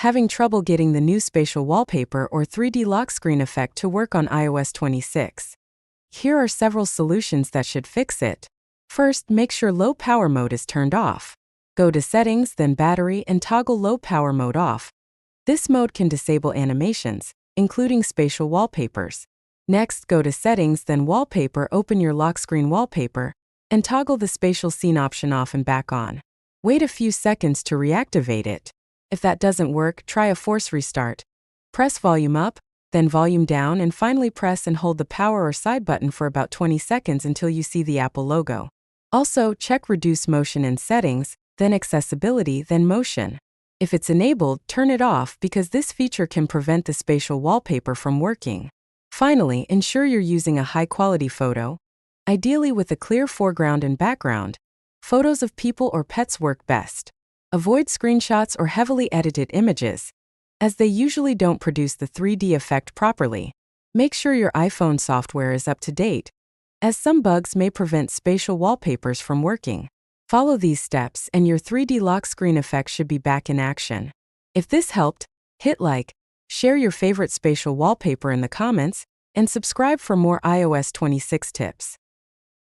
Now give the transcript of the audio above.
Having trouble getting the new spatial wallpaper or 3D lock screen effect to work on iOS 26? Here are several solutions that should fix it. First, make sure low power mode is turned off. Go to Settings, then Battery, and toggle low power mode off. This mode can disable animations, including spatial wallpapers. Next, go to Settings, then Wallpaper, open your lock screen wallpaper, and toggle the spatial scene option off and back on. Wait a few seconds to reactivate it. If that doesn't work, try a force restart. Press volume up, then volume down, and finally press and hold the power or side button for about 20 seconds until you see the Apple logo. Also, check Reduce Motion in Settings, then Accessibility, then Motion. If it's enabled, turn it off because this feature can prevent the spatial wallpaper from working. Finally, ensure you're using a high-quality photo, ideally with a clear foreground and background. Photos of people or pets work best. Avoid screenshots or heavily edited images, as they usually don't produce the 3D effect properly. Make sure your iPhone software is up to date, as some bugs may prevent spatial wallpapers from working. Follow these steps and your 3D lock screen effect should be back in action. If this helped, hit like, share your favorite spatial wallpaper in the comments, and subscribe for more iOS 26 tips.